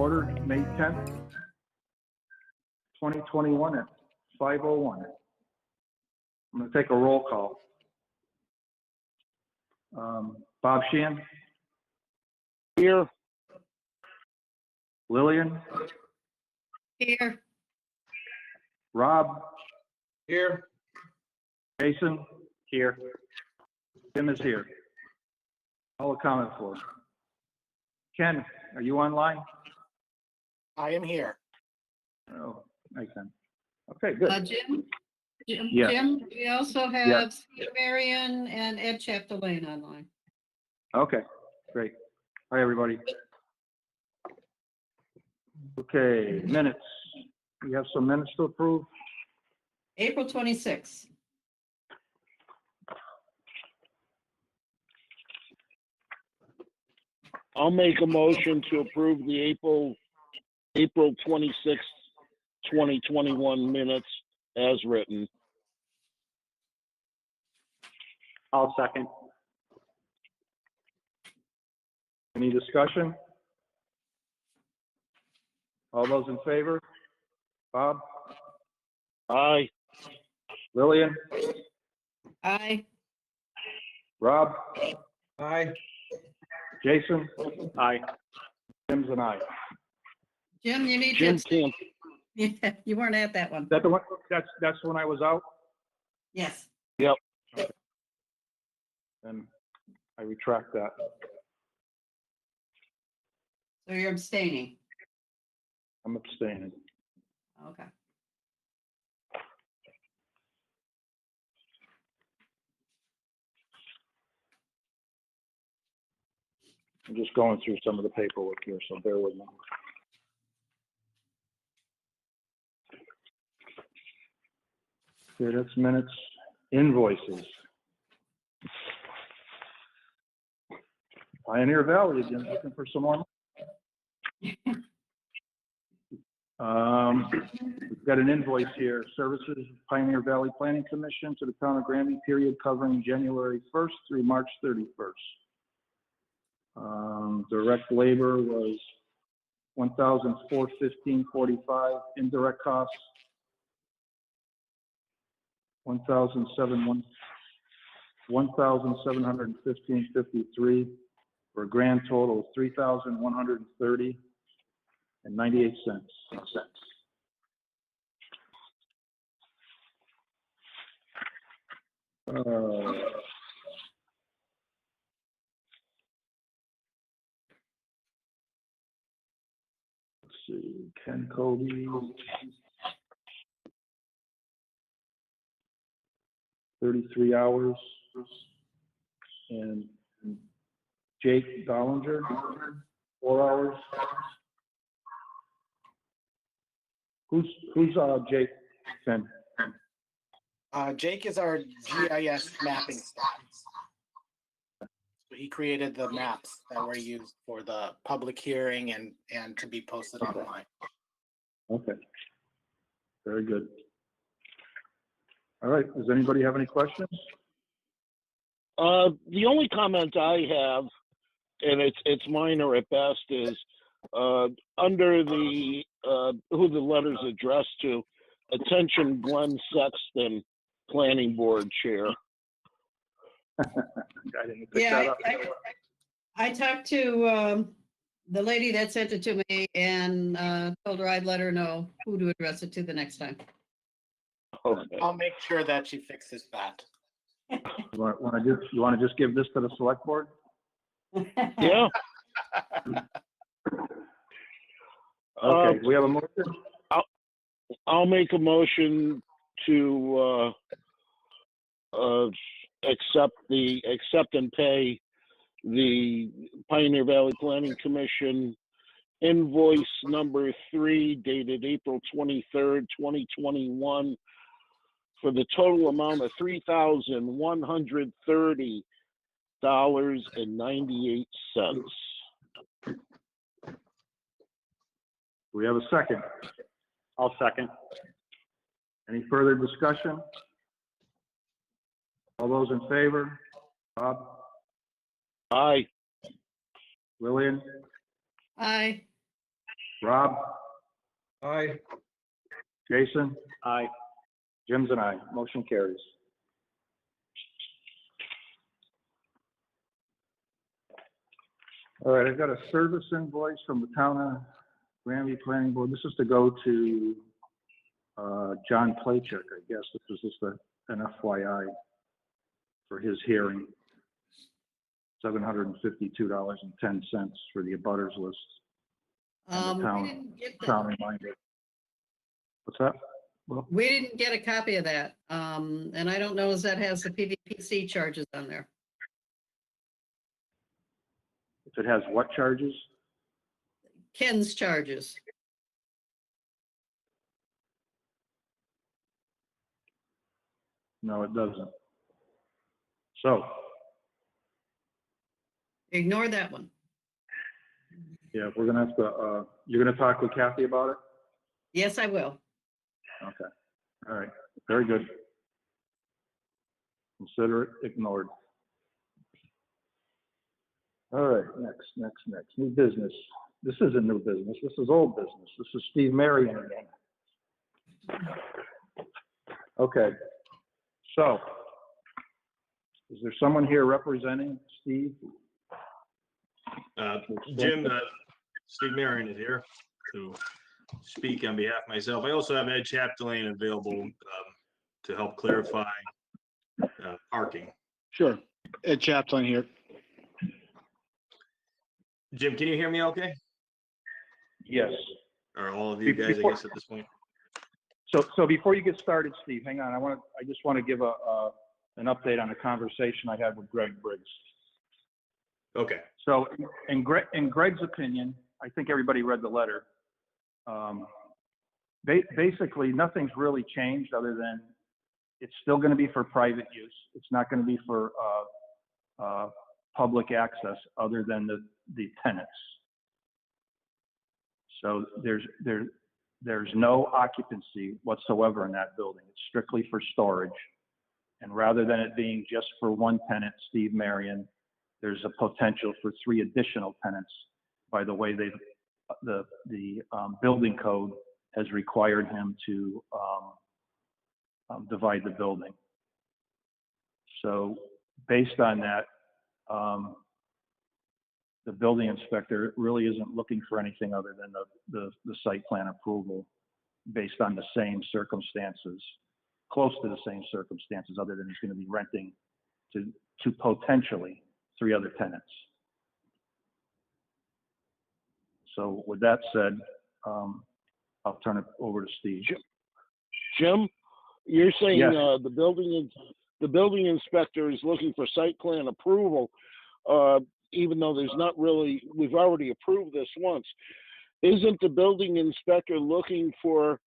order, May 10th, 2021 at 5:01. I'm going to take a roll call. Bob Sheehan? Here. Lillian? Here. Rob? Here. Jason? Here. Tim is here. All accounted for. Ken, are you online? I am here. Oh, I can. Okay, good. Jim? Yes. Jim, we also Yes. have Steve Marion and Ed Chapdelaine online. Okay, great. Hi, everybody. Okay, minutes. We have some minutes to approve. April 26th. I'll make a motion to approve the April 26th, 2021 minutes as written. I'll second. Any discussion? All those in favor? Bob? Aye. Lillian? Aye. Rob? Aye. Jason? Aye. Tim's and I. Is Jim, you need Jim to, can't. yeah, you weren't at that one. that the one? That's when I was out, Yes. and I retract that. So you're abstaining. I'm abstaining. Okay. I'm just going through some of the paperwork here, so bear with me. Okay, that's minutes. Invoices. Pioneer Valley again, looking for some more. We've got an invoice here, services Pioneer Valley Planning Commission to the town of Granby, period covering January 1st through March 31st. Direct labor was $1,415.45. Indirect costs $1,715.53 for a grand total of $3,130.98. Let's see, Ken Cody. 33 hours. And Jake Dollinger, 4 hours. Who's Jake? Ken? Jake is our GIS mapping staff. So he created the maps that were used for the public hearing and to be posted online. Okay. Very good. All right, does anybody have any questions? The only comment I have, and it's minor at best, is under the who the letter's addressed to, attention Glenn Sexton, Planning Board Chair. I didn't pick that Yeah, up. I talked to the lady that sent it to me and told her I'd let her know who to address it to the next time. Okay. I'll make sure that she fixes that. You want to just give this to the select board? Yeah. Okay, we have a motion. I'll make a motion to accept and pay the Pioneer Valley Planning Commission invoice number 3 dated April 23rd, 2021 for the total amount of $3,130.98. We have a second. I'll second. Any further discussion? All those in favor? Bob? Aye. Lillian? Aye. Rob, Aye. Jason, Aye. Jim's and I. Motion carries. All right, I've got a service invoice from the town of Granby Planning Board. This is to go to John Playchuk, I guess. This is just an FYI for his hearing. $752.10 for the abutters list. And the We didn't get that. Town reminder. What's that? Well, We didn't get a copy of that. And I don't know if that has the PVPC charges on there. if it has what charges? Ken's charges. No, it doesn't. So, Ignore that one. yeah, we're gonna have to, you're gonna talk with Kathy about it? Yes, I will. Okay, all right, very good. Consider it ignored. All right, next. New business. This isn't new business, this is old business. This is Steve Marion again. Okay, so, is there someone here representing Steve? Jim, Steve Marion is here to speak on behalf of myself. I also have Ed Chapdelaine available to help clarify parking. Sure. Ed Chaplin here. Jim, can you hear me okay? Yes. Or all of you guys, I guess, at this point? So before you get started, Steve, hang on. I just want to give an update on a conversation I had with Greg Briggs. Okay. So in Greg's opinion, I think everybody read the letter. Basically, nothing's really changed other than it's still going to be for private use. It's not going to be for public access other than the tenants. So there's no occupancy whatsoever in that building. It's strictly for storage. And rather than it being just for one tenant, Steve Marion, there's a potential for 3 additional tenants by the way the building code has required him to divide the building. So based on that, the building inspector really isn't looking for anything other than the site plan approval based on the same circumstances, close to the same circumstances, other than he's going to be renting to potentially 3 other tenants. So with that said, I'll turn it over to Steve. Jim, you're saying Yes. The building inspector is looking for site plan approval, even though there's not really, we've already approved this once. Isn't the building inspector looking for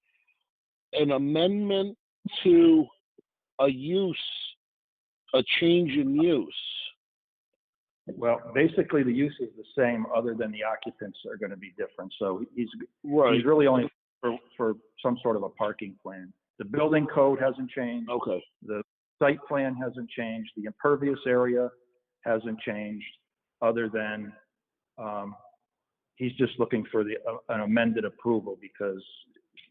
an amendment to a change in use? Well, basically the use is the same, other than the occupants are going to be different. So he's Right. really only for some sort of a parking plan. The building code hasn't changed. Okay. The site plan hasn't changed. The impervious area hasn't changed, other than he's just looking for an amended approval because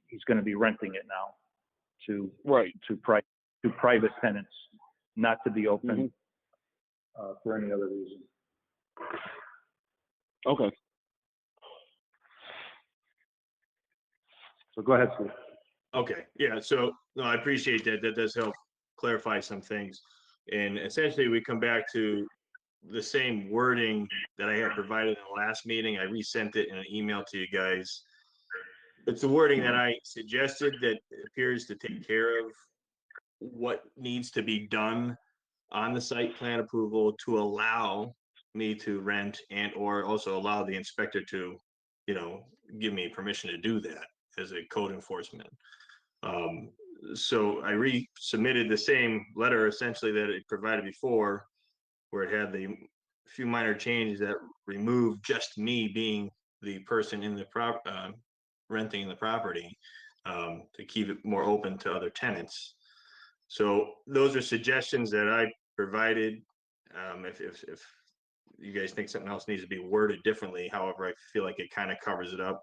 he's going to be renting it now to Right. private tenants, not to be open for any other reason. Okay. So go ahead, Steve. Okay, yeah, so no, I appreciate that. That does help clarify some things. And essentially, we come back to the same wording that I had provided in the last meeting. I resent it in an email to you guys. It's the wording that I suggested that appears to take care of what needs to be done on the site plan approval to allow me to rent and or also allow the inspector to, give me permission to do that as a code enforcement. So I resubmitted the same letter essentially that it provided before, where it had the few minor changes that removed just me being the person in the renting the property, to keep it more open to other tenants. So those are suggestions that I provided. If you guys think something else needs to be worded differently, however, I feel like it kind of covers it up.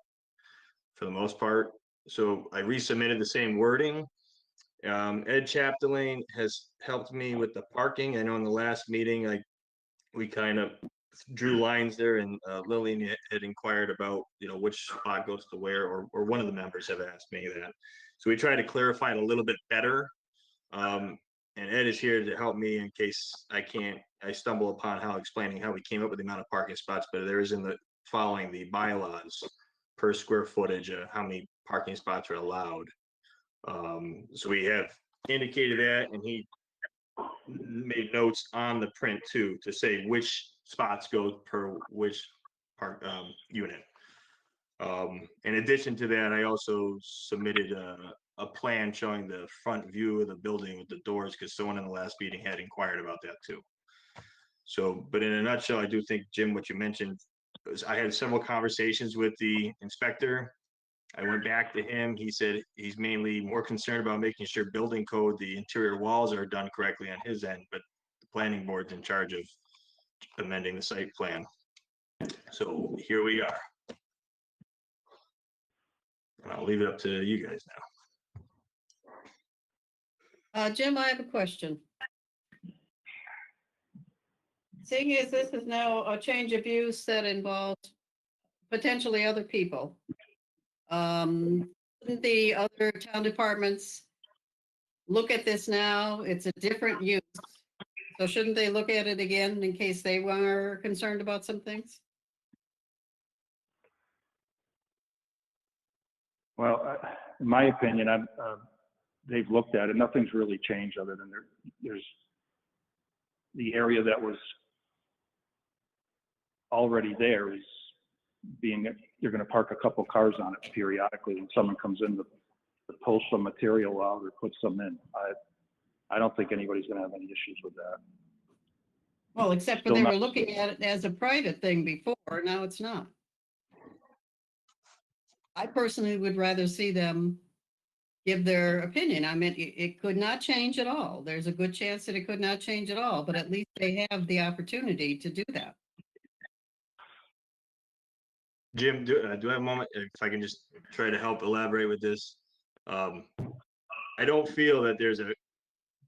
for the most part. So I resubmitted the same wording. Ed Chapdelaine has helped me with the parking. I know in the last meeting, we kind of drew lines there, and Lillian had inquired about, which spot goes to where, or one of the members have asked me that. So we tried to clarify it a little bit better. And Ed is here to help me in case I stumble upon explaining how we came up with the amount of parking spots, but there is following the bylaws per square footage, how many parking spots are allowed. So we have indicated that, and he made notes on the print too, to say which spots go per which park unit. In addition to that, I also submitted a plan showing the front view of the building with the doors, because someone in the last meeting had inquired about that too. So, but in a nutshell, I do think, Jim, what you mentioned was, I had several conversations with the inspector. I went back to him. He said he's mainly more concerned about making sure building code, the interior walls are done correctly on his end, but the planning board's in charge of amending the site plan. So here we are. And I'll leave it up to you guys now. Jim, I have a question. Seeing as this is now a change of use that involves potentially other people, shouldn't the other town departments look at this now? It's a different use. So shouldn't they look at it again in case they were concerned about some things? Well, in my opinion, they've looked at it. Nothing's really changed other than there's the area that was already there is you're going to park a couple cars on it periodically when someone comes in to pull some material out or put some in. I don't think anybody's going to have any issues with that. Well, except for they were looking at it as a private thing before, now it's not. I personally would rather see them give their opinion. I mean, it could not change at all. There's a good chance that it could not change at all, but at least they have the opportunity to do that. Jim, do I have a moment? If I can just try to help elaborate with this. I don't feel that there's a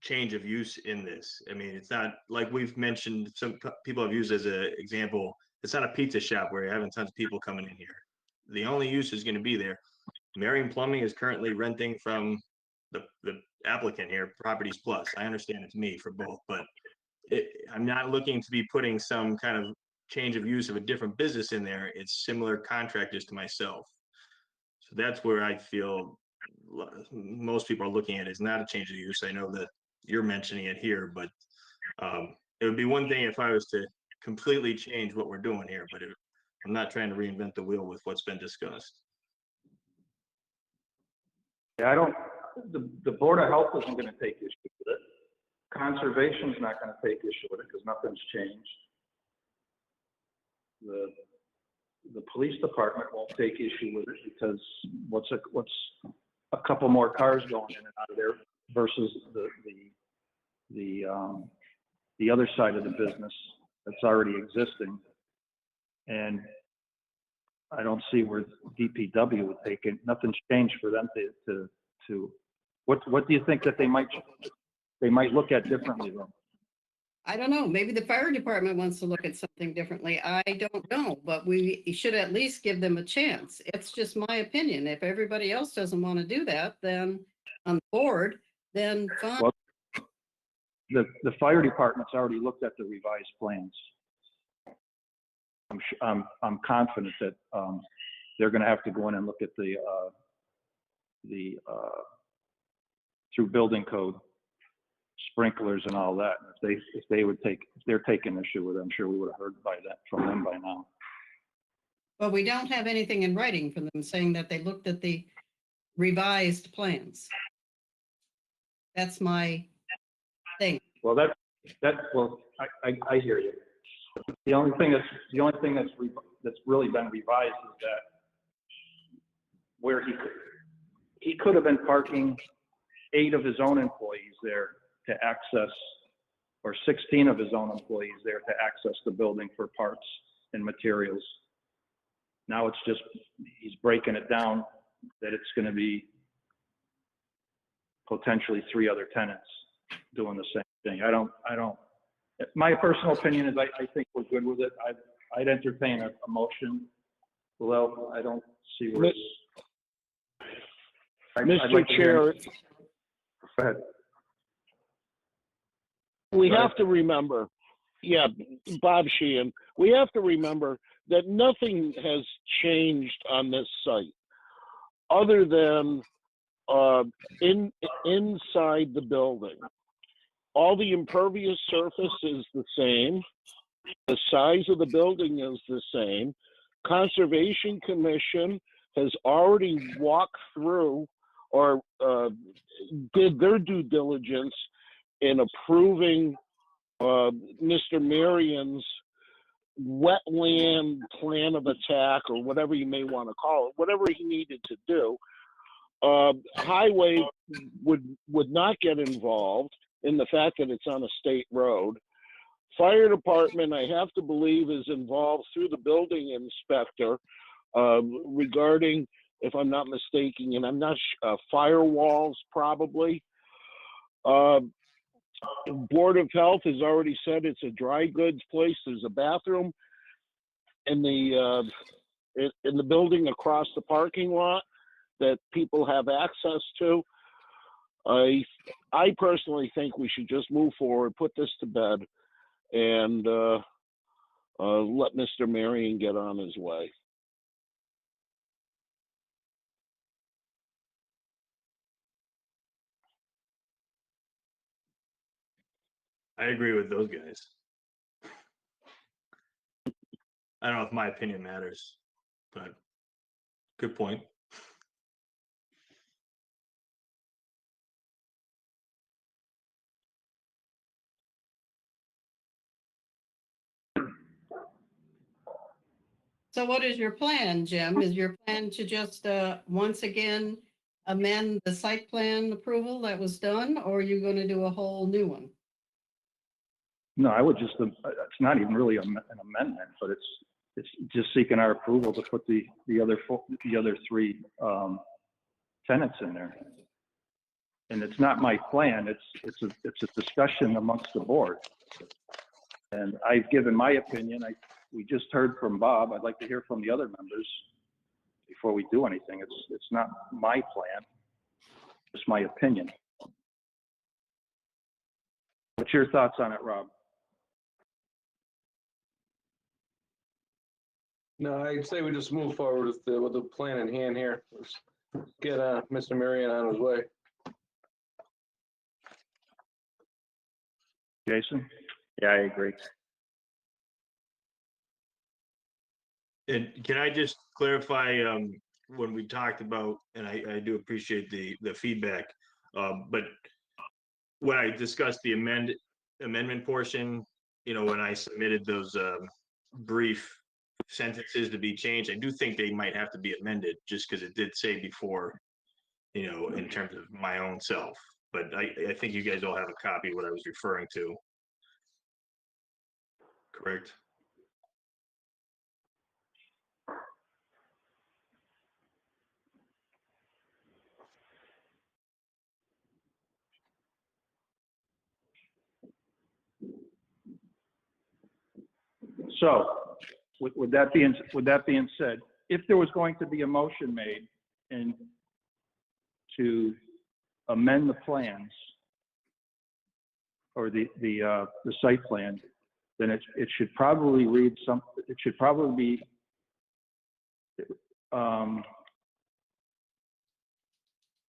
change of use in this. I mean, it's not like we've mentioned, some people have used as an example, it's not a pizza shop where you're having tons of people coming in here. The only use is going to be there. Marion Plumbing is currently renting from the applicant here, Properties Plus. I understand it's me for both, but I'm not looking to be putting some kind of change of use of a different business in there. It's similar contractors to myself. So that's where I feel most people are looking at it. It's not a change of use. I know that you're mentioning it here, but it would be one thing if I was to completely change what we're doing here, but I'm not trying to reinvent the wheel with what's been discussed. Yeah, the Board of Health isn't going to take issue with it. Conservation's not going to take issue with it because nothing's changed. The police department won't take issue with it because what's a couple more cars going in and out of there versus the other side of the business that's already existing. And I don't see where DPW would take it. Nothing's changed for them to what do you think that they might look at differently though? I don't know. Maybe the fire department wants to look at something differently. I don't know, but we should at least give them a chance. It's just my opinion. If everybody else doesn't want to do that, then on the board, then fine. Well, the fire department's already looked at the revised plans. I'm confident that they're going to have to go in and look at the through building code, sprinklers and all that. If they're taking issue with it, I'm sure we would have heard from them by now. But we don't have anything in writing from them saying that they looked at the revised plans. That's my thing. Well, I hear you. The only thing that's really been revised is that where he could have been parking 8 of his own employees there to access, or 16 of his own employees there to access the building for parts and materials. Now it's just, he's breaking it down that it's going to be potentially 3 other tenants doing the same thing. I don't, my personal opinion is I think we're good with it. I'd entertain a motion. Well, I don't see where it's. I'd Mr. like to hear- Chair, Go ahead. we Go have ahead. to remember, yeah, Bob Sheehan, we have to remember that nothing has changed on this site other than inside the building. All the impervious surface is the same. The size of the building is the same. Conservation Commission has already walked through or did their due diligence in approving Mr. Marion's wetland plan of attack, or whatever you may want to call it, whatever he needed to do. Highway would not get involved in the fact that it's on a state road. Fire department, I have to believe, is involved through the building inspector regarding, if I'm not mistaken, and I'm not firewalls probably. Board of Health has already said it's a dry goods place. There's a bathroom in the building across the parking lot that people have access to. I personally think we should just move forward, put this to bed, and let Mr. Marion get on his way. I agree with those guys. I don't know if my opinion matters, but good point. So what is your plan, Jim? Is your plan to just once again amend the site plan approval that was done, or are you going to do a whole new one? No, I would just, it's not even really an amendment, but it's just seeking our approval to put the other 3 tenants in there. And it's not my plan, it's a discussion amongst the board. And I've given my opinion. We just heard from Bob. I'd like to hear from the other members before we do anything. It's not my plan, it's my opinion. What's your thoughts on it, Rob? No, I'd say we just move forward with the plan in hand here. Let's get Mr. Marion on his way. Jason? Yeah, I agree. And can I just clarify, when we talked about, and I do appreciate the feedback, but when I discussed the amendment portion, when I submitted those brief sentences to be changed, I do think they might have to be amended, just because it did say before, in terms of my own self. But I think you guys all have a copy of what I was referring to. Correct? So, with that being said, if there was going to be a motion made and to amend the plans or the site plan, then it should probably read it should probably be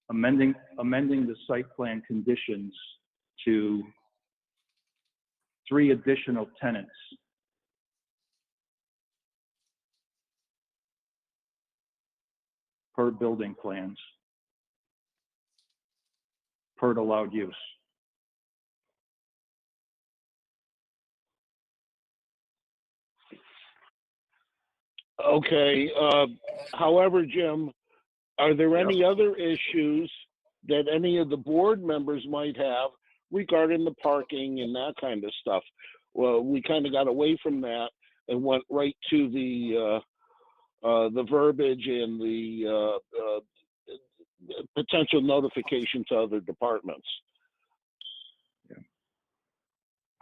amending the site plan conditions to 3 additional tenants. Per building plans, per allowed use. Okay, however, Jim, are there any other issues that any of the board members might have regarding the parking and that kind of stuff? Well, we kind of got away from that and went right to the verbiage and potential notification to other departments.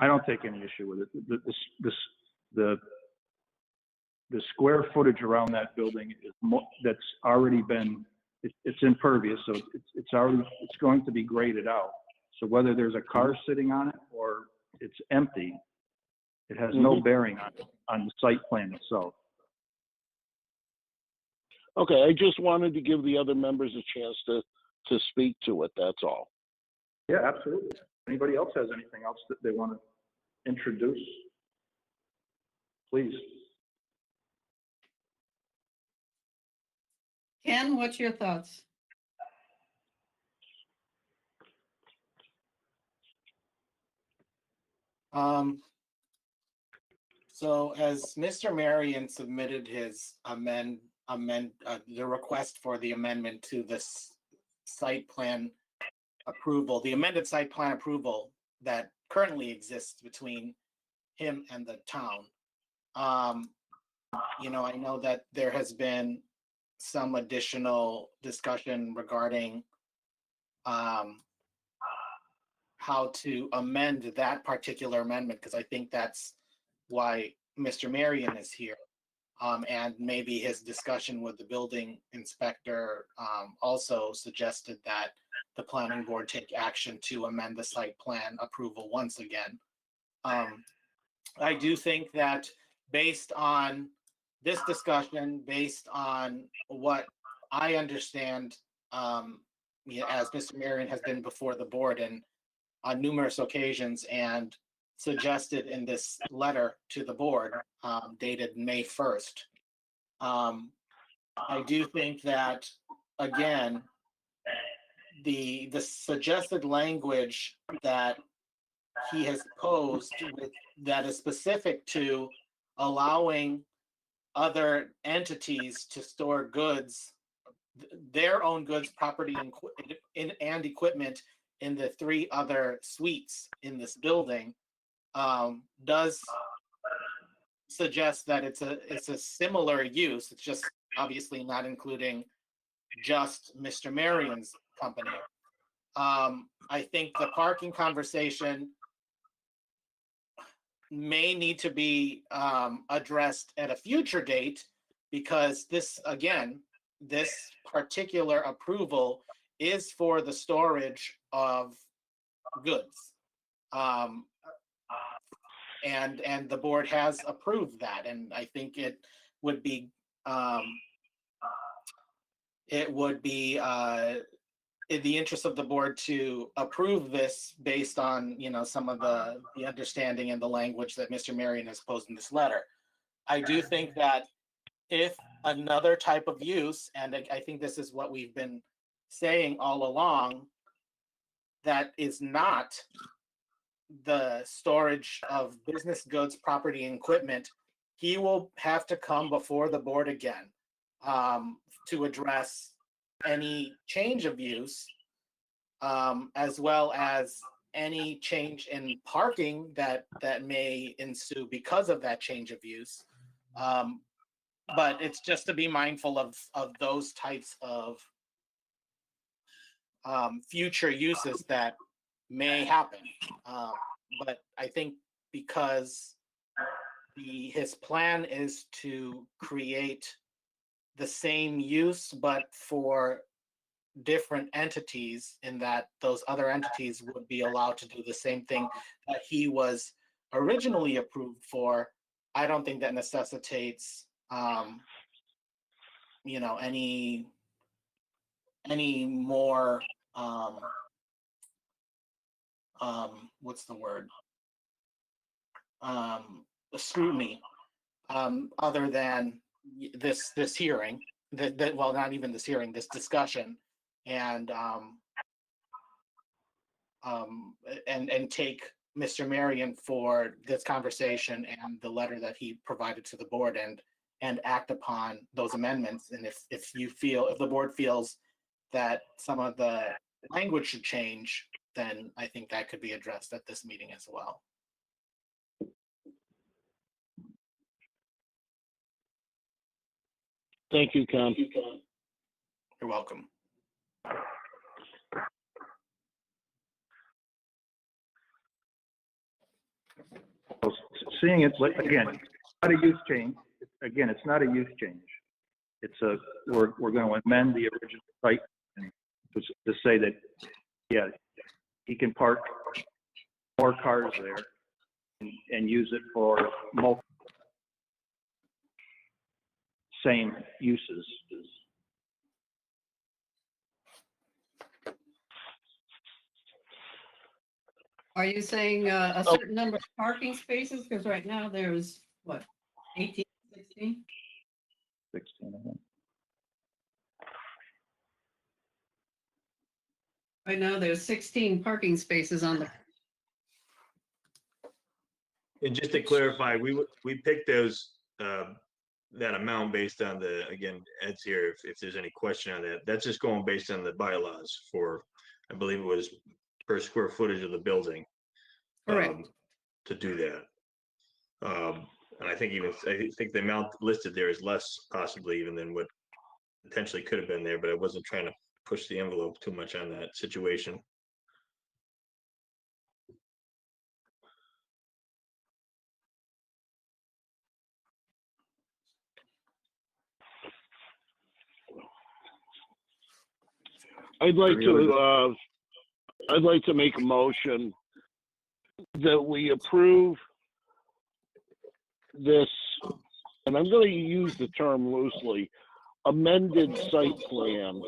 I don't take any issue with it. The square footage around that building is that's already been, it's impervious, so it's going to be graded out. So whether there's a car sitting on it or it's empty, it has no bearing on the site plan itself. Okay, I just wanted to give the other members a chance to speak to it, that's all. Yeah, absolutely. Anybody else has anything else that they want to introduce? Please. Ken, what's your thoughts? So as Mr. Marion submitted his the request for the amendment to this site plan approval, the amended site plan approval that currently exists between him and the town. You know, I know that there has been some additional discussion regarding how to amend that particular amendment, because I think that's why Mr. Marion is here. And maybe his discussion with the building inspector also suggested that the planning board take action to amend the site plan approval once again. I do think that based on this discussion, based on what I understand, as Mr. Marion has been before the board and on numerous occasions and suggested in this letter to the board dated May 1st. I do think that, again, the suggested language that he has posed that is specific to allowing other entities to store goods, their own goods, property, and equipment in the 3 other suites in this building, does suggest that it's a similar use. It's just obviously not including just Mr. Marion's company. I think the parking conversation may need to be addressed at a future date, because this particular approval is for the storage of goods. And the board has approved that, and I think it would be in the interest of the board to approve this based on, you know, some of the understanding and the language that Mr. Marion has posed in this letter. I do think that if another type of use, and I think this is what we've been saying all along, that is not the storage of business goods, property, and equipment, he will have to come before the board again to address any change of use, as well as any change in parking that may ensue because of that change of use. But it's just to be mindful of those types of future uses that may happen. But I think because his plan is to create the same use, but for different entities, in that those other entities would be allowed to do the same thing that he was originally approved for, I don't think that necessitates, you know, any more, what's the word? Scrutiny, other than this hearing, that well, not even this hearing, this discussion, and take Mr. Marion for this conversation and the letter that he provided to the board, and act upon those amendments. And if the board feels that some of the language should change, then I think that could be addressed at this meeting as well. Thank you, Ken. You're welcome. seeing it, but again, not a use change. Again, it's not a use change. It's we're going to amend the original site and to say that, yeah, he can park more cars there and use it for multiple same uses. Are you saying a certain number of parking spaces? Because right now there's, what, 18, 16? 16 of them. Right now there's 16 parking spaces on the, And just to clarify, we picked those, that amount based on the, again, Ed's here, if there's any question on that, that's just going based on the bylaws for, I believe it was per square footage of the building. correct. To do that. And I think the amount listed there is less possibly even than what potentially could have been there, but I wasn't trying to push the envelope too much on that situation. I'd like to make a motion that we approve this, and I'm going to use the term loosely, amended site plan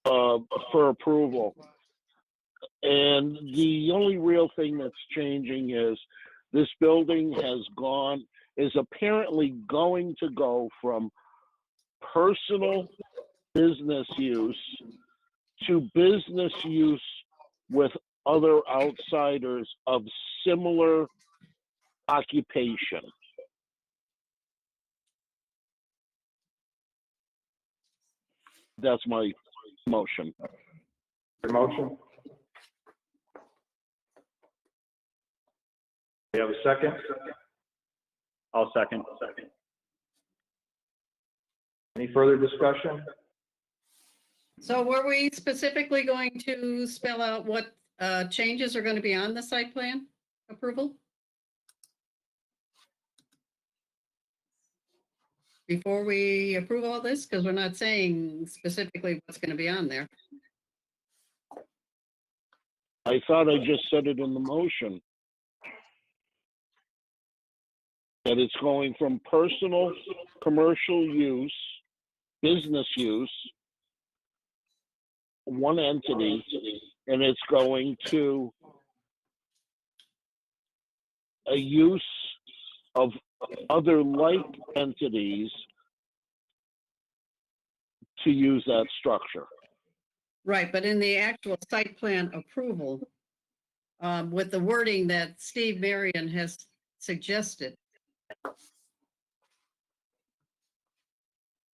for approval. And the only real thing that's changing is this building is apparently going to go from personal business use to business use with other outsiders of similar occupation. That's my motion. Your motion? You have a second? I'll second. Any further discussion? So were we specifically going to spell out what changes are going to be on the site plan approval? Before we approve all this, because we're not saying specifically what's going to be on there. I thought I just said it in the motion. That it's going from personal, commercial use, business use, one entity, and it's going to a use of other like entities to use that structure. Right, but in the actual site plan approval, with the wording that Steve Marion has suggested,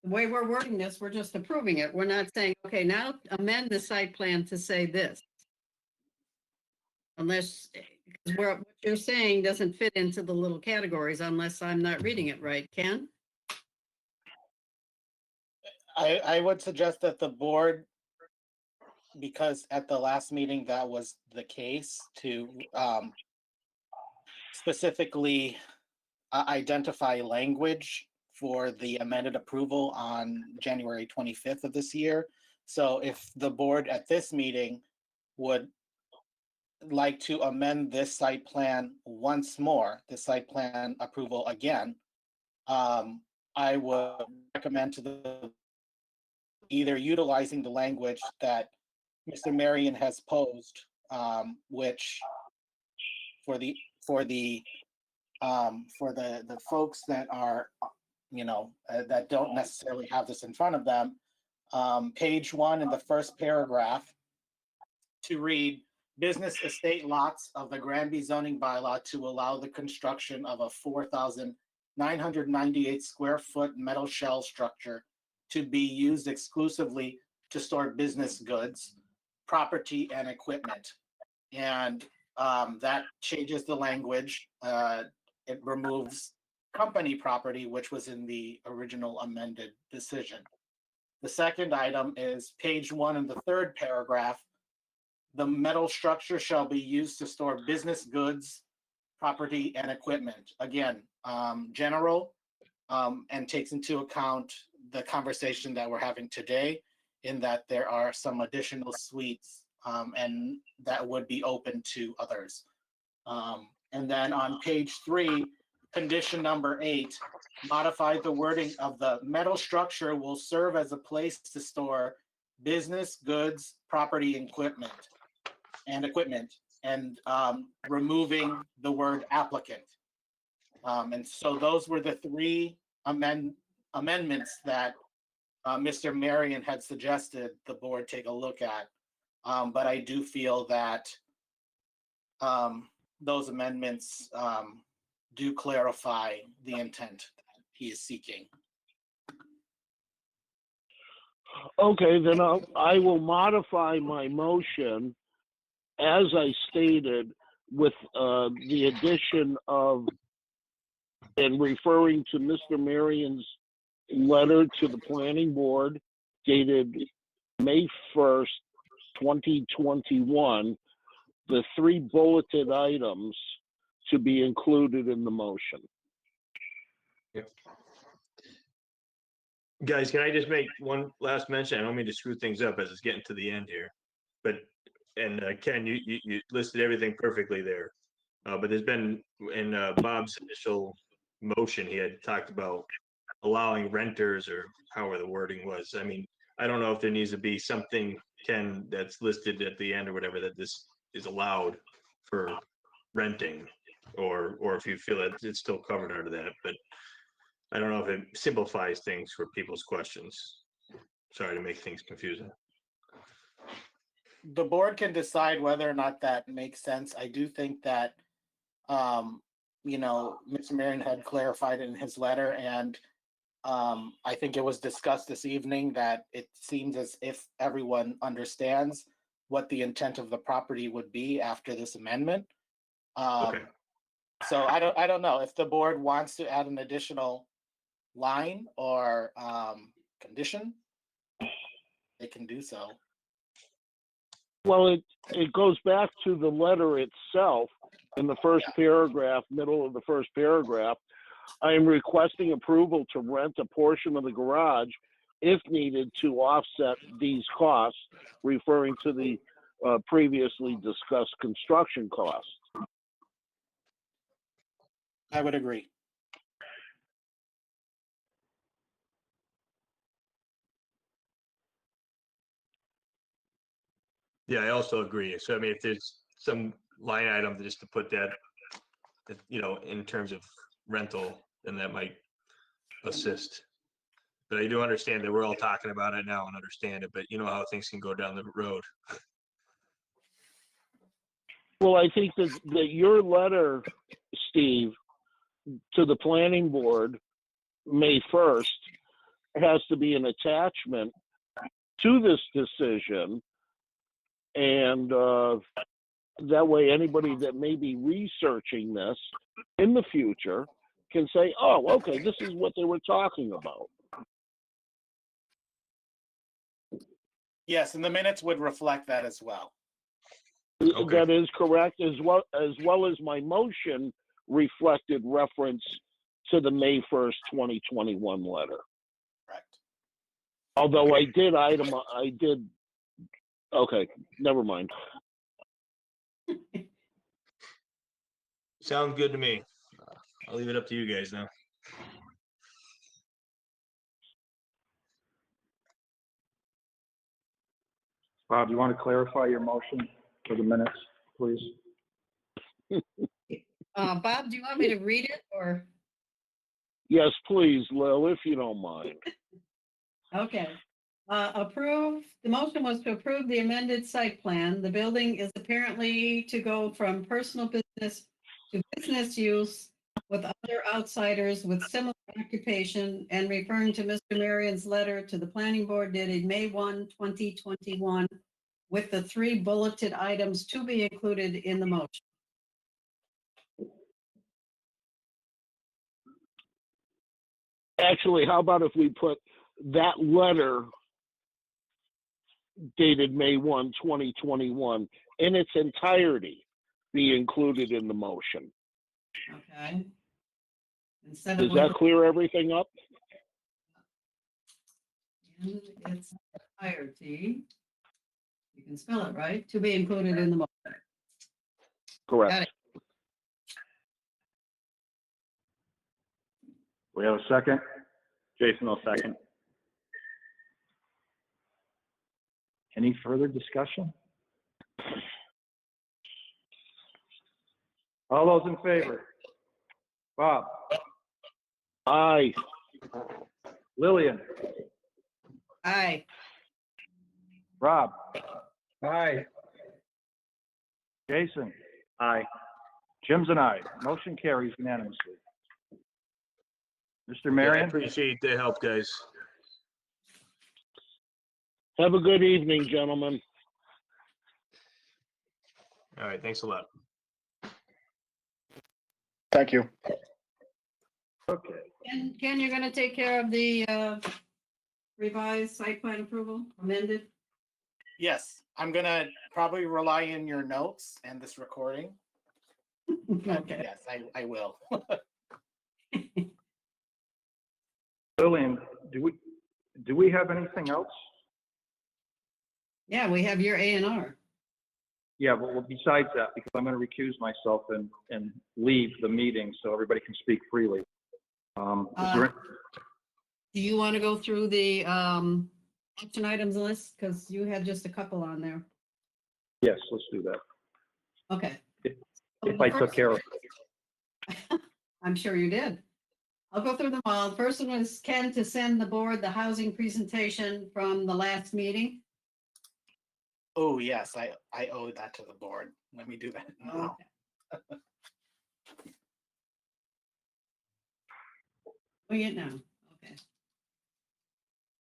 the way we're wording this, we're just approving it. We're not saying, okay, now amend the site plan to say this. Unless, because what you're saying doesn't fit into the little categories unless I'm not reading it right. Ken? I would suggest that the board, because at the last meeting that was the case, to specifically identify language for the amended approval on January 25th of this year. So if the board at this meeting would like to amend this site plan once more, the site plan approval again, I would recommend to the either utilizing the language that Mr. Marion has posed, which for the folks that are, that don't necessarily have this in front of them, page 1 in the first paragraph to read business estate lots of the Granby zoning bylaw to allow the construction of a 4,998 square foot metal shell structure to be used exclusively to store business goods, property, and equipment. And that changes the language. It removes company property, which was in the original amended decision. The second item is page 1 in the third paragraph. The metal structure shall be used to store business goods, property and equipment. Again, general, and takes into account the conversation that we're having today in that there are some additional suites, and that would be open to others. And then on page 3, condition number 8, modify the wording of the metal structure will serve as a place to store business, goods, property, equipment, and removing the word applicant. And so those were the 3 amendments that Mr. Marion had suggested the board take a look at. But I do feel that those amendments do clarify the intent that he is seeking. Okay, then I will modify my motion as I stated with the addition of, and referring to Mr. Marion's letter to the planning board dated May 1st, 2021, the 3 bulleted items to be included in the motion. Guys, can I just make one last mention? I don't mean to screw things up as it's getting to the end here, but, and Ken, you listed everything perfectly there. But there's been, in Bob's initial motion, he had talked about allowing renters, or however the wording was. I mean, I don't know if there needs to be something, Ken, that's listed at the end or whatever, that this is allowed for renting, or if you feel that it's still covered under that, but I don't know if it simplifies things for people's questions. Sorry to make things confusing. The board can decide whether or not that makes sense. I do think that, Mr. Marion had clarified in his letter, and I think it was discussed this evening that it seems as if everyone understands what the intent of the property would be after this amendment. Okay. So I don't know if the board wants to add an additional line or condition, they can do so. Well, it goes back to the letter itself in the first paragraph, middle of the first paragraph. I am requesting approval to rent a portion of the garage if needed to offset these costs, referring to the previously discussed construction costs. I would agree. Yeah, I also agree. So I mean, if there's some line item just to put that, in terms of rental, then that might assist. But I do understand that we're all talking about it now and understand it, but you know how things can go down the road. Well, I think that your letter, Steve, to the planning board, May 1st, has to be an attachment to this decision. And that way, anybody that may be researching this in the future can say, oh, okay, this is what they were talking about. Yes, and the minutes would reflect that as well. Okay. That is correct, as well as my motion reflected reference to the May 1st, 2021 letter. Correct. Although okay, never mind. Sounds good to me. I'll leave it up to you guys now. Bob, you want to clarify your motion for the minutes, please? Bob, do you want me to read it or? Yes, please, Lil, if you don't mind. Okay. The motion was to approve the amended site plan. The building is apparently to go from personal business to business use with other outsiders with similar occupation, and referring to Mr. Marion's letter to the planning board dated May 1, 2021, with the 3 bulleted items to be included in the motion. Actually, how about if we put that letter dated May 1, 2021 in its entirety be included in the motion? Okay. Instead Does of that clear everything up? and it's entirety. You can spell it right, to be included in the motion. Got Correct. it. We have a second? Jason will second. Any further discussion? All those in favor? Bob, Aye. Lillian, Aye. Rob, Aye. Jason, Aye. Jim's and I. Motion carries unanimously. Mr. Yeah, I Marion? appreciate the help, guys. Have a good evening, gentlemen. All right, thanks a lot. Thank you. Okay. And Ken, you're gonna take care of the revised site plan approval amended? Yes, I'm gonna probably rely on your notes and this recording. But Okay. yes, I will. Lillian, do we have anything else? Yeah, we have your A and R. Yeah, well, besides that, because I'm going to recuse myself and leave the meeting so everybody can speak freely. Is there, Do you want to go through the action items list? Because you had just a couple on there. yes, let's do that. Okay. If I took care of it. I'm sure you did. I'll go through them all. The first one was Ken to send the board the housing presentation from the last meeting. Oh, yes, I owe that to the board. Let me do that now. Doing it now.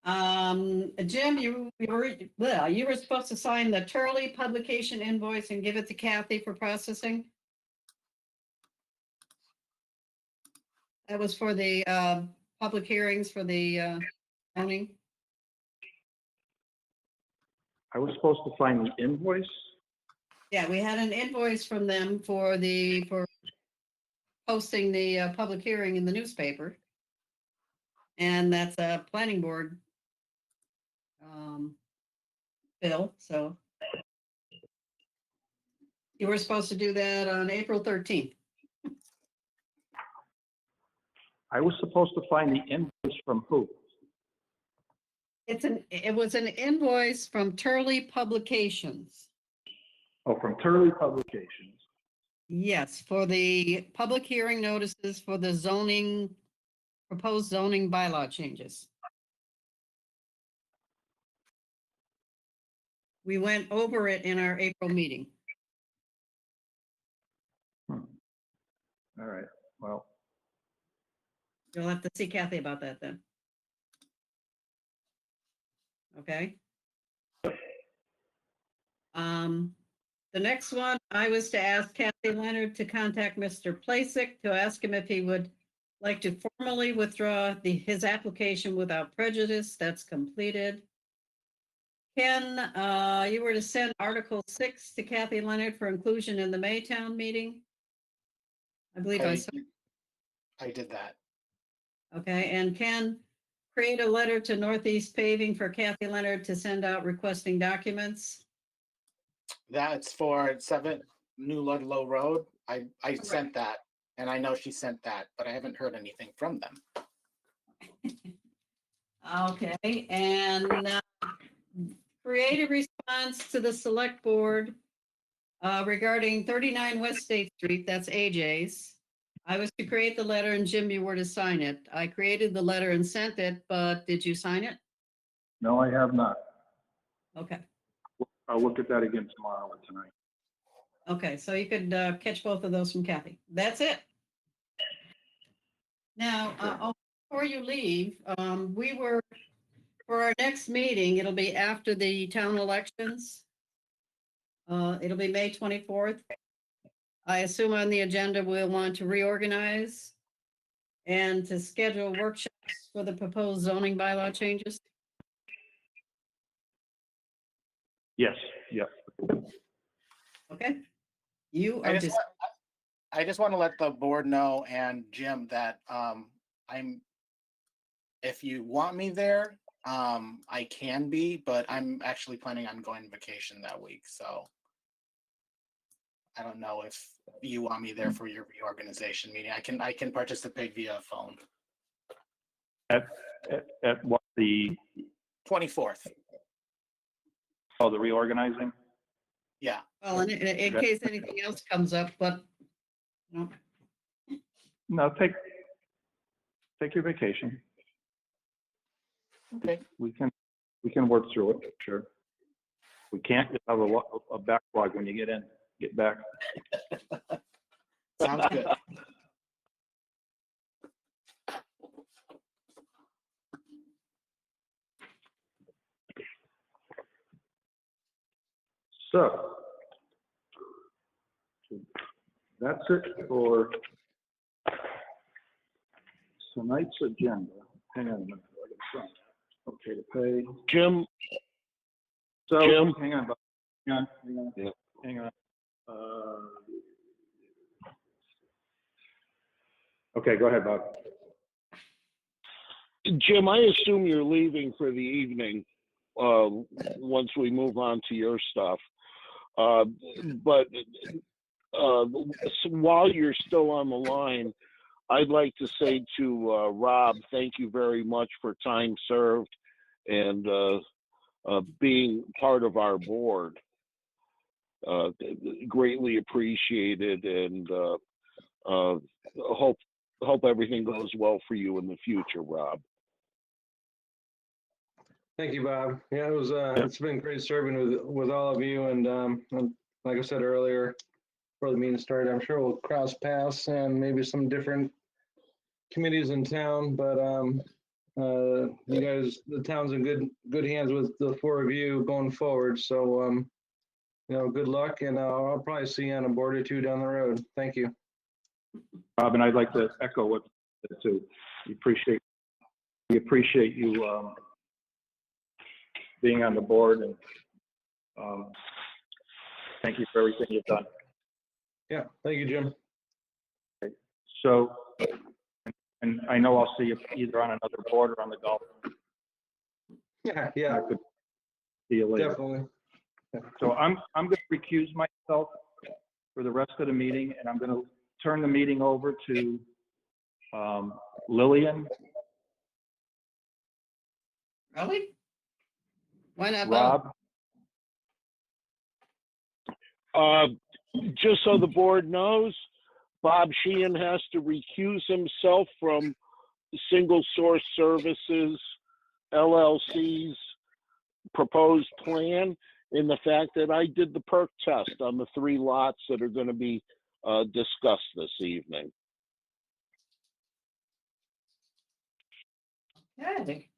Okay. Jim, you were supposed to sign the Turley publication invoice and give it to Kathy for processing. That was for the public hearings for the zoning. I was supposed to find the invoice. Yeah, we had an invoice from them for posting the public hearing in the newspaper. And that's a planning board bill, so you were supposed to do that on April 13th. I was supposed to find the invoice from who? It was an invoice from Turley Publications. Oh, from Turley Publications. Yes, for the public hearing notices for the zoning, proposed zoning bylaw changes. We went over it in our April meeting. All right, well, You'll have to see Kathy about that then. Okay. The next one, I was to ask Kathy Leonard to contact Mr. Plasick to ask him if he would like to formally withdraw his application without prejudice. That's completed. Ken, you were to send Article 6 to Kathy Leonard for inclusion in the Maytown meeting. I believe I saw. I did that. Okay, and Ken, create a letter to Northeast Paving for Kathy Leonard to send out requesting documents. That's for 7 New Ludlow Road. I sent that, and I know she sent that, but I haven't heard anything from them. Okay, and create a response to the select board regarding 39 West State Street, that's AJ's. I was to create the letter and Jim, you were to sign it. I created the letter and sent it, but did you sign it? no, I have not. Okay, I'll look at that again tomorrow or tonight. okay, so you could catch both of those from Kathy. That's it. Now, before you leave, for our next meeting, it'll be after the town elections. It'll be May 24th. I assume on the agenda, we'll want to reorganize and to schedule workshops for the proposed zoning bylaw changes. Yes, yep. Okay? You I are just, just, want- I just want to let the board know and Jim that if you want me there, I can be, but I'm actually planning on going on vacation that week. So I don't know if you want me there for your reorganization meeting. I can participate via phone. At what, the 24th. the reorganizing? Yeah. Well, in case anything else comes up, but, you know, No, take your vacation. Okay. We can work through it, sure. We can't just have a backlog when you get back. Sounds good. So that's it for tonight's agenda. Hang on a minute. I gotta sign that. Okay, to pay. Jim, So, Jim? hang on, Bob. Hang on. Yeah. Hang on. Okay, go ahead, Bob. Jim, I assume you're leaving for the evening, once we move on to your stuff. But so while you're still on the line, I'd like to say to Rob, thank you very much for time served and being part of our board. Greatly appreciated, and hope everything goes well for you in the future, Rob. Thank you, Bob. Yeah, it's been great serving with all of you, and like I said earlier, before the meeting started, I'm sure we'll cross paths and maybe some different committees in town, but you guys, the town's in good hands with the four of you going forward. So good luck, and I'll probably see you on a board or two down the road. Thank you. Bob, and I'd like to echo what you said too. We appreciate you being on the board, and thank you for everything you've done. Yeah, thank you, Jim. So, and I know I'll see you either on another board or on the golf. Yeah, I could see you later. definitely. So I'm going to recuse myself for the rest of the meeting, and I'm going to turn the meeting over to Lillian, really? Why not Bob? Rob, Just so the board knows, Bob Sheehan has to recuse himself from Single Source Services LLC's proposed plan in the fact that I did the perk test on the 3 lots that are going to be discussed this evening. Okay.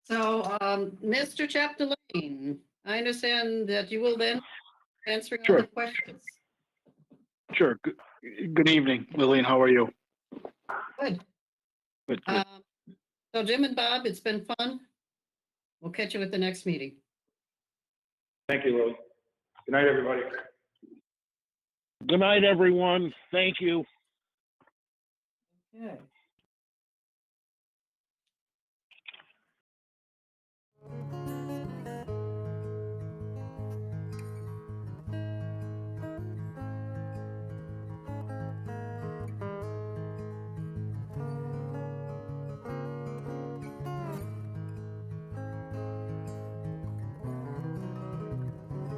So, Mr. Chapdelaine, I understand that you will then answer all Sure. the questions. Sure. Good evening, Lillian. How are you? Good. Good, good. So Jim and Bob, it's been fun. We'll catch you at the next meeting. thank you, Lillian. Good night, everybody. Good night, everyone. Thank you. Okay.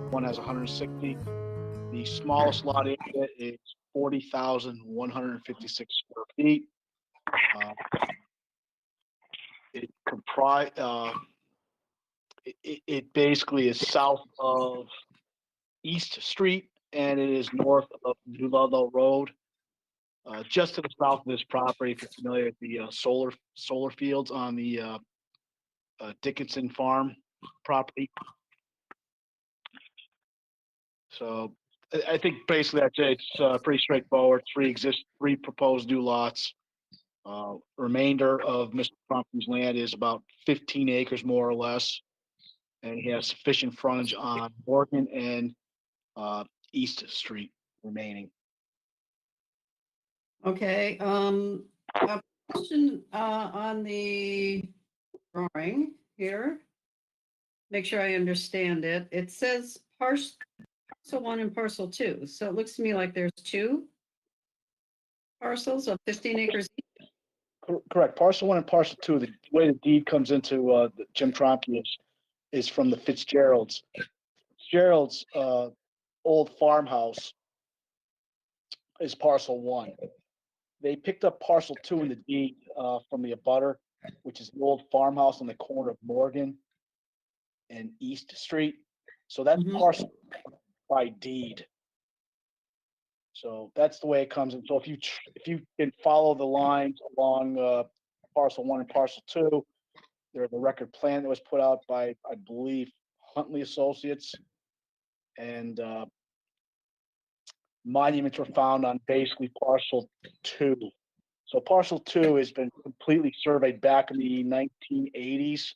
One has 160. The smallest lot area is 40,156 square feet. It basically is south of East Street, and it is north of New Ludlow Road. Just to the south of this property, if you're familiar with the solar fields on the Dickinson Farm property. So I think basically that's it. It's pretty straightforward. 3 proposed new lots. Remainder of Mr. Crumpton's land is about 15 acres more or less. And he has sufficient frontage on Morgan and East Street remaining. Okay, a question, on the drawing here. Make sure I understand it. It says parcel one and parcel two, so it looks to me like there's two parcels of 15 acres. Correct. Parcel one and parcel two, the way the deed comes into Jim Tromke is from the Fitzgeralds. Fitzgerald's old farmhouse is parcel one. They picked up parcel two in the deed from the abutter, which is the old farmhouse on the corner of Morgan and East Street. So that's Mhm. parcel by deed. So that's the way it comes in. So if you can follow the lines along parcel one and parcel two, there's a record plan that was put out by, I believe, Huntley Associates. And monuments were found on basically parcel two. So parcel two has been completely surveyed back in the 1980s.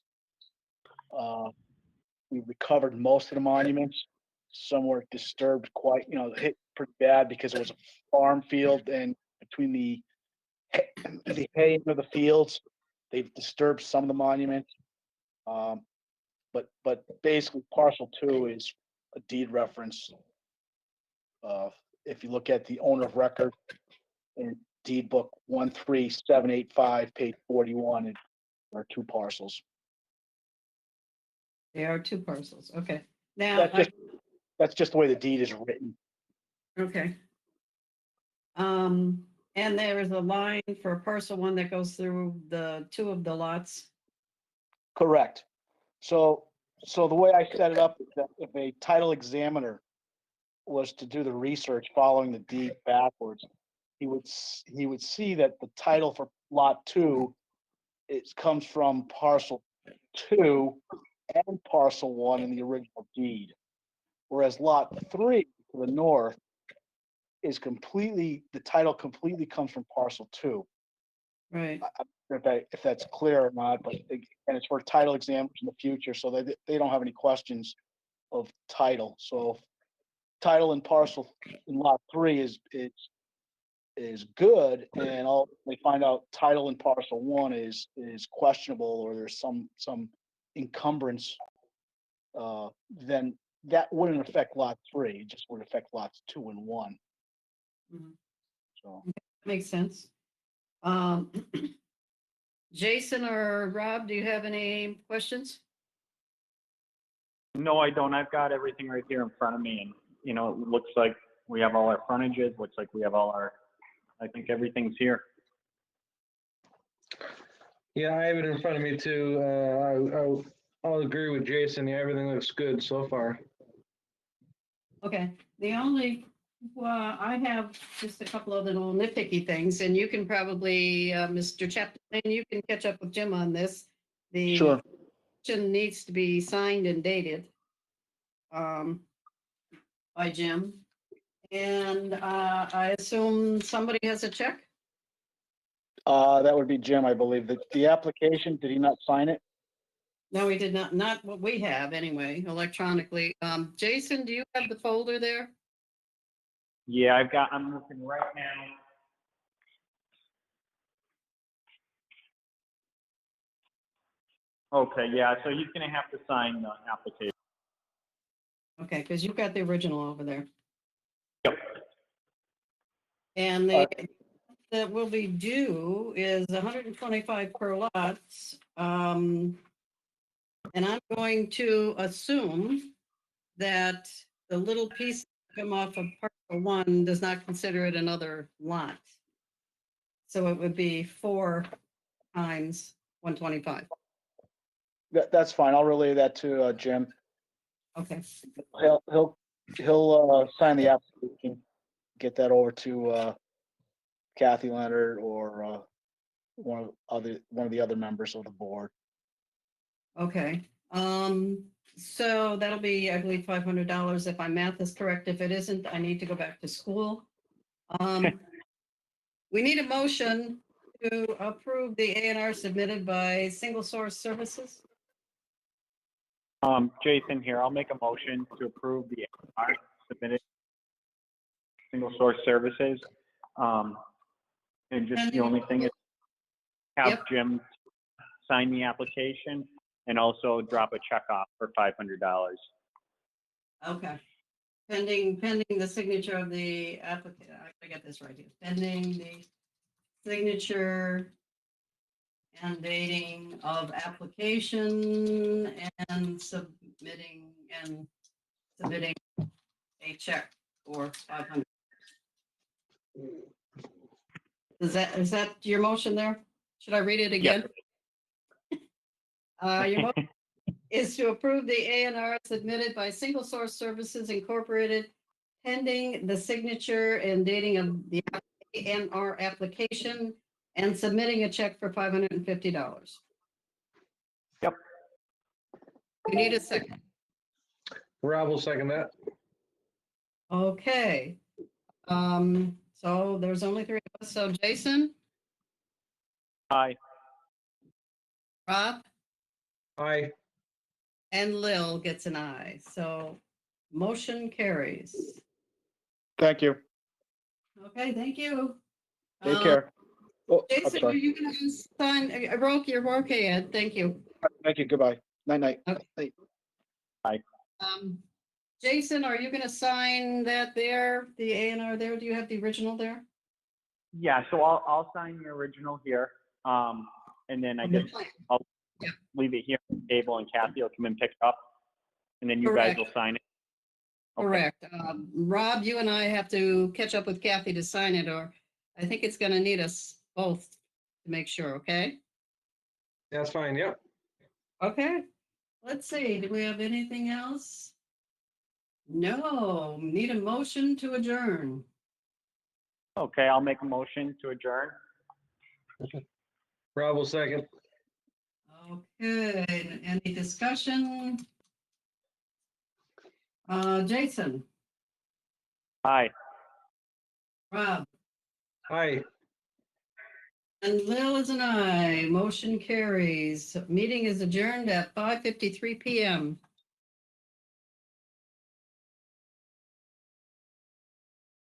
We recovered most of the monuments. Some were disturbed quite, hit pretty bad because it was a farm field, and between the hay of the fields, they've disturbed some of the monuments. But basically parcel two is a deed reference. If you look at the owner of record in deed book 13785, page 41, there are two parcels. There are two parcels, okay. Now, That's just the way the deed is written. okay. And there is a line for parcel one that goes through the two of the lots. Correct. So the way I set it up is that if a title examiner was to do the research following the deed backwards, he would see that the title for lot two comes from parcel two and parcel one in the original deed, whereas lot three to the north is the title completely comes from parcel two. Right, I don't know if that's clear or not, but and it's for title examiners in the future, so they don't have any questions of title. So if title and parcel in lot three is good, and all they find out title in parcel one is questionable, or there's some encumbrance, then that wouldn't affect lot three. It just would affect lots two and one. Mhm. So Makes sense. Jason or Rob, do you have any questions? No, I don't. I've got everything right here in front of me, and, it looks like we have all our frontages, looks like we have I think everything's here. Yeah, I have it in front of me too. I'll agree with Jason. Yeah, everything looks good so far. Okay, I have just a couple of little nitpicky things, and you can probably, Mr. Chapman, you can catch up with Jim on this. The Sure. petition needs to be signed and dated by Jim. And I assume somebody has a check? That would be Jim, I believe. The application, did he not sign it? No, he did not what we have anyway, electronically. Jason, do you have the folder there? Yeah, I'm looking right now. Okay, yeah, so he's gonna have to sign the application. Okay, because you've got the original over there. Yep. And that will be due is 125 per lot. And I'm going to assume that the little piece that come off of parcel one does not consider it another lot. So it would be 4 times 125. That's fine. I'll relay that to Jim. Okay, He'll sign the application, get that over to Kathy Leonard or one of the other members of the board. okay. So that'll be, I believe, $500 if my math is correct. If it isn't, I need to go back to school. We need a motion to approve the A&R submitted by Single Source Services. Jason here, I'll make a motion to approve the A&R submitted single source services. And just the only thing is have Yep. Jim sign the application and also drop a check off for $500. Okay. Pending the signature of the applicant, I gotta get this right here. Pending the signature and dating of application and submitting a check for 500. Is that your motion there? Should I read it again? Your motion is to approve the A&R submitted by Single Source Services Incorporated pending the signature and dating of the A&R application and submitting a check for $550. Yep. We need a second. Rob will second that. Okay. So there's only three of us. So Jason, Aye. Rob, Aye. and Lil gets an aye. So motion carries. Thank you. Okay, thank you. Take care. Oh, I'm Jason, are sorry. you gonna sign, you're okay, Ed, thank you. Thank you. Goodbye. Night night. Jason, are you gonna sign that there, the A&R there? Do you have the original there? Yeah, so I'll sign the original here. And then I Of the guess plan. I'll Yeah. leave it here on the table and Kathy will come and pick it up. And then you guys Correct. will sign it. Okay. Correct. Rob, you and I have to catch up with Kathy to sign it, or I think it's gonna need us both to make sure, okay? That's fine. Yep. Okay, let's see, do we have anything else? No, need a motion to adjourn. Okay, I'll make a motion to adjourn. Rob will second. Okay, any discussion? Jason, Aye. Rob, Aye. and Lil is an aye. Motion carries. Meeting is adjourned at 5:53 PM.